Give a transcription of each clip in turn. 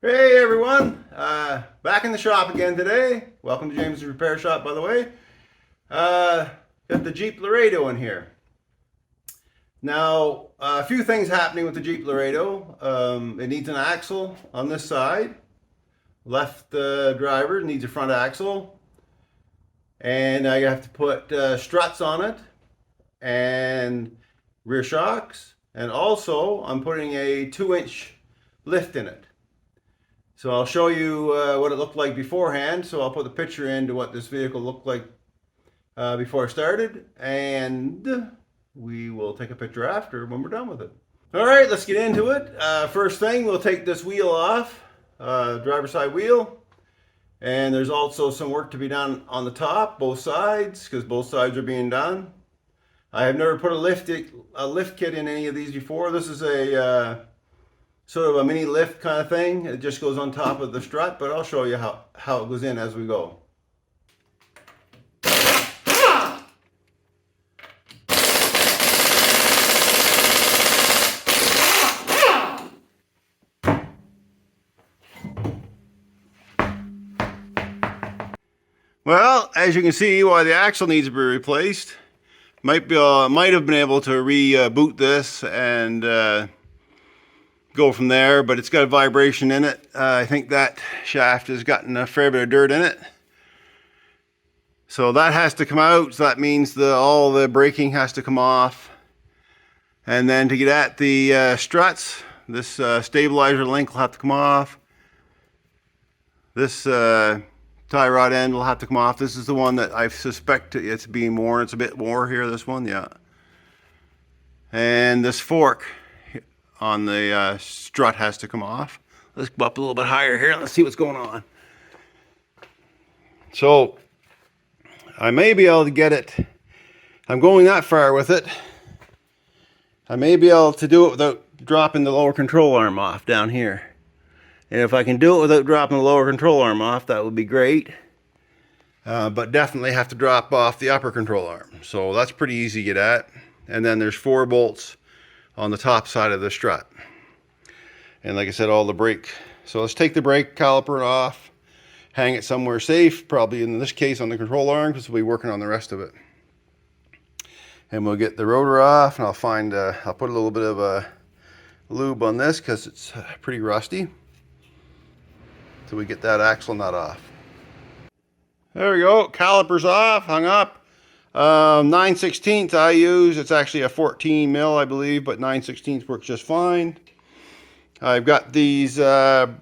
Hey everyone, back in the shop again today. Welcome to Jamieson Repair Shop, by the way. Got the Jeep Laredo in here. Now, a few things happening with the Jeep Laredo. It needs an axle on this side. Left driver needs a front axle. And I have to put struts on it and rear shocks. And also, I'm putting a 2-inch lift in it. So I'll show you what it looked like beforehand. So I'll put the picture into what this vehicle looked like before I started, and we will take a picture after when we're done with it. All right, let's get into it. First thing, we'll take this wheel off, driver's side wheel. And there's also some work to be done on the top, both sides, because both sides are being done. I have never put a lift kit in any of these before. This is a sort of a mini lift kind of thing. It just goes on top of the strut, but I'll show you how it goes in as we go. Well, as you can see, why the axle needs to be replaced. Might have been able to reboot this and go from there, but it's got a vibration in it. I think that shaft has gotten a fair bit of dirt in it. So that has to come out. So that means all the braking has to come off. And then to get at the struts, this stabilizer link will have to come off. This tie rod end will have to come off. This is the one that I suspect it's being worn. It's a bit more here, this one, yeah. And this fork on the strut has to come off. Let's go up a little bit higher here. Let's see what's going on. So I may be able to get it. I'm going that far with it. I may be able to do it without dropping the lower control arm off down here. And if I can do it without dropping the lower control arm off, that would be great. But definitely have to drop off the upper control arm. So that's pretty easy to get at. And then there's 4 bolts on the top side of the strut. And like I said, all the brake. So let's take the brake caliper off, hang it somewhere safe, probably in this case on the control arm, because we'll be working on the rest of it. And we'll get the rotor off, and I'll put a little bit of a lube on this because it's pretty rusty. So we get that axle nut off. There we go, calipers off, hung up. 9/16 I use. It's actually a 14 mil, I believe, but 9/16 works just fine. I've got these caliper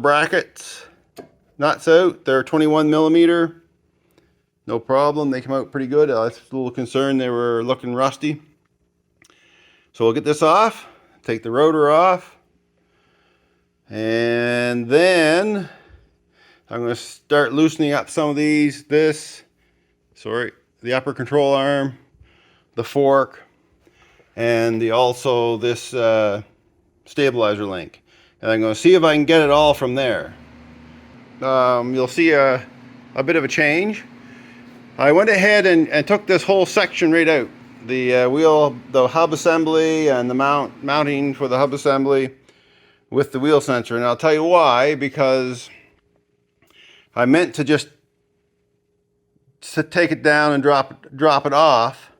brackets nuts out. They're 21 millimeter. No problem. They come out pretty good. I was a little concerned they were looking rusty. So we'll get this off. Take the rotor off. And then I'm going to start loosening up some of these. The upper control arm, the fork, and also this stabilizer link. And I'm going to see if I can get it all from there. You'll see a bit of a change. I went ahead and took this whole section right out. The hub assembly and the mounting for the hub assembly with the wheel sensor. And I'll tell you why, because I meant to just take it down and drop it off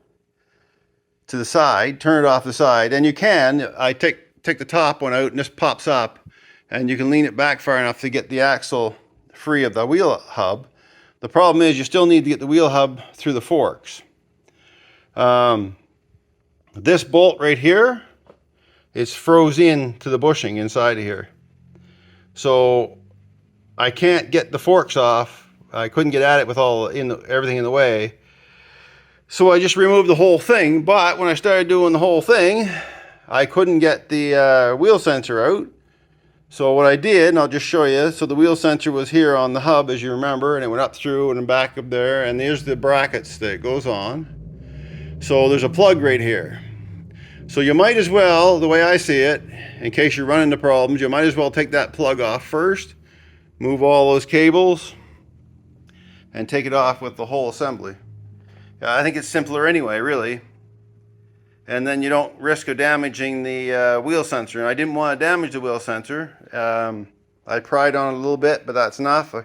to the side, turn it off the side. And you can, I take the top one out and this pops up, and you can lean it back far enough to get the axle free of the wheel hub. The problem is you still need to get the wheel hub through the forks. This bolt right here is froze in to the bushing inside of here. So I can't get the forks off. I couldn't get at it with everything in the way. So I just removed the whole thing, but when I started doing the whole thing, I couldn't get the wheel sensor out. So what I did, and I'll just show you, so the wheel sensor was here on the hub, as you remember, and it went up through and back up there, and there's the brackets that it goes on. So there's a plug right here. So you might as well, the way I see it, in case you run into problems, you might as well take that plug off first, move all those cables, and take it off with the whole assembly. I think it's simpler anyway, really. and then you don't risk of damaging the wheel sensor. And I didn't want to damage the wheel sensor. I pried on it a little bit, but that's enough.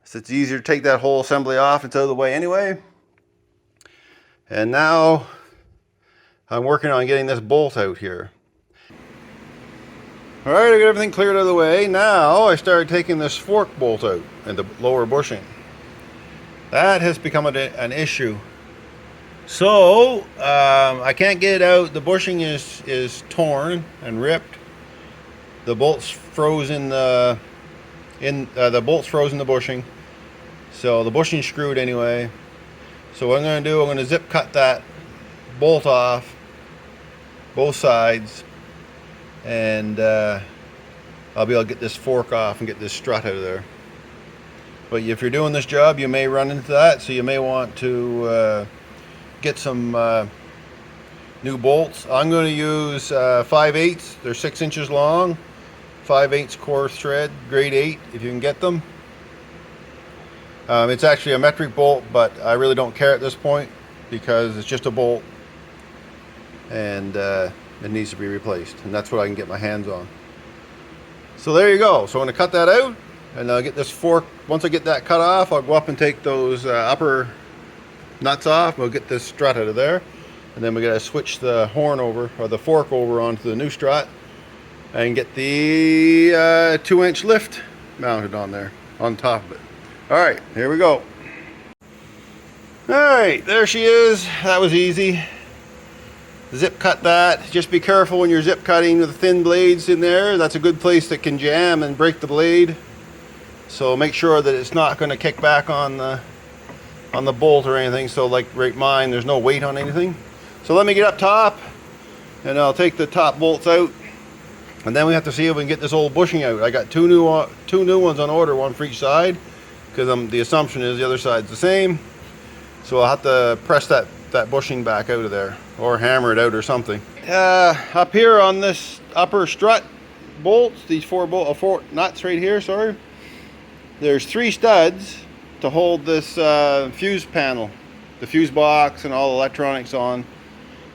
So it's easier to take that whole assembly off. It's out of the way anyway. And now I'm working on getting this bolt out here. All right, I got everything cleared out of the way. Now I started taking this fork bolt out and the lower bushing. That has become an issue. So I can't get it out. The bushing is torn and ripped. The bolts froze in the bolts froze in the bushing. So the bushing's screwed anyway. So what I'm going to do, I'm going to zip cut that bolt off both sides, and I'll be able to get this fork off and get this strut out of there. But if you're doing this job, you may run into that, so you may want to get some new bolts. I'm going to use 5/8. They're 6 inches long, 5/8 core thread, grade 8 if you can get them. It's actually a metric bolt, but I really don't care at this point because it's just a bolt, and it needs to be replaced, and that's what I can get my hands on. So there you go. So I'm going to cut that out, and I'll get this fork. Once I get that cut off, I'll go up and take those upper nuts off. We'll get this strut out of there, and then we got to switch the horn over, or the fork over, onto the new strut and get the 2-inch lift mounted on there, on top of it. All right, here we go. All right, there she is. That was easy. Zip cut that. Just be careful when you're zip cutting with the thin blades in there. That's a good place that can jam and break the blade. So make sure that it's not going to kick back on the bolt or anything. So like right mine, there's no weight on anything. So let me get up top, and I'll take the top bolts out, and then we have to see if we can get this old bushing out. I got two new ones on order, one for each side, because the assumption is the other side's the same. So I'll have to press that bushing back out of there, or hammer it out or something. Up here on this upper strut bolts, these four nuts right here, sorry, there's 3 studs to hold this fuse panel, the fuse box and all the electronics on.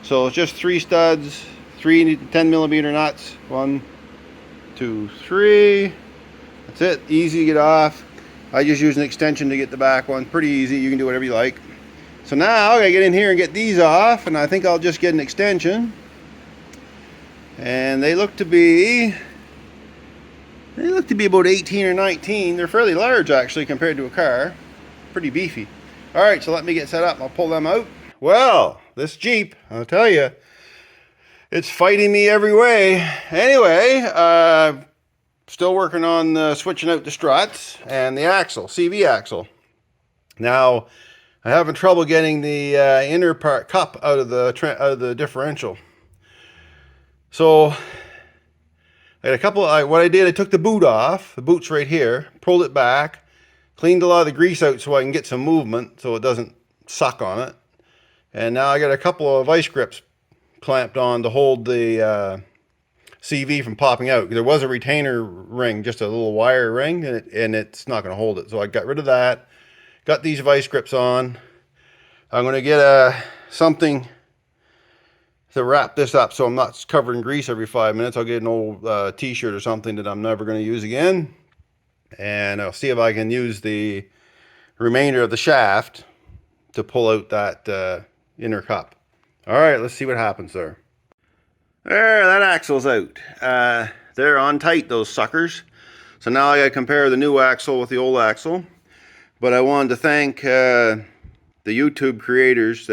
So it's just 3 studs, 3 10mm nuts, 1, 2, 3. That's it, easy to get off. I just use an extension to get the back one. Pretty easy, you can do whatever you like. So now I gotta get in here and get these off, and I think I'll just get an extension. And they look to be about 18 or 19. They're fairly large actually compared to a car. Pretty beefy. All right, so let me get set up. I'll pull them out. Well, this Jeep, I'll tell you, it's fighting me every way. Anyway, still working on switching out the struts and the axle, CV axle. Now, I'm having trouble getting the inner part cup out of the differential. So I had a couple. What I did, I took the boot off. The boot's right here. Pulled it back, cleaned a lot of the grease out so I can get some movement, so it doesn't suck on it. And now I got a couple of vice grips clamped on to hold the CV from popping out. There was a retainer ring, just a little wire ring, and it's not going to hold it. So I got rid of that. Got these vice grips on. I'm going to get something to wrap this up so I'm not covered in grease every 5 minutes. I'll get an old t-shirt or something that I'm never going to use again. And I'll see if I can use the remainder of the shaft to pull out that inner cup. All right, let's see what happens there. There, that axle's out. They're on tight, those suckers. So now I got to compare the new axle with the old axle. But I wanted to thank the YouTube creators,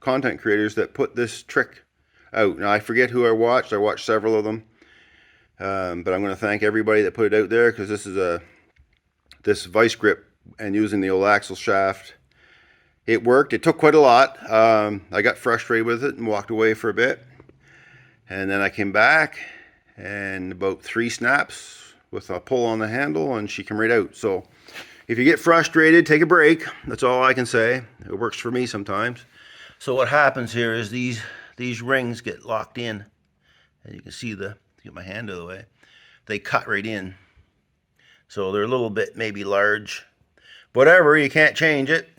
content creators that put this trick out. Now I forget who I watched. I watched several of them, but I'm going to thank everybody that put it out there, because this vice grip and using the old axle shaft, it worked. It took quite a lot. I got frustrated with it and walked away for a bit, and then I came back, and about 3 snaps with a pull on the handle, and she came right out. So if you get frustrated, take a break. That's all I can say. It works for me sometimes. So what happens here is these rings get locked in. And you can see get my hand out of the way. They cut right in. So they're a little bit maybe large. Whatever, you can't change it.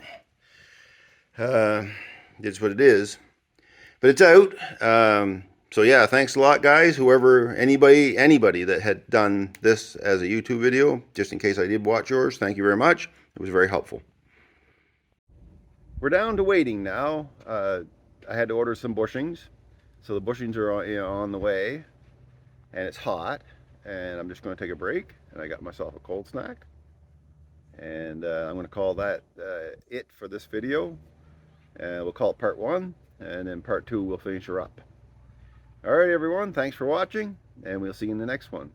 It's what it is. but it's out. So yeah, thanks a lot, guys. Whoever, anybody that had done this as a YouTube video, just in case I did watch yours, thank you very much. It was very helpful. We're down to waiting now. I had to order some bushings, so the bushings are on the way, and it's hot, and I'm just going to take a break. And I got myself a cold snack, and I'm going to call that it for this video. And we'll call it part 1, and then part 2 we'll finish her up. All right, everyone, thanks for watching, and we'll see you in the next one.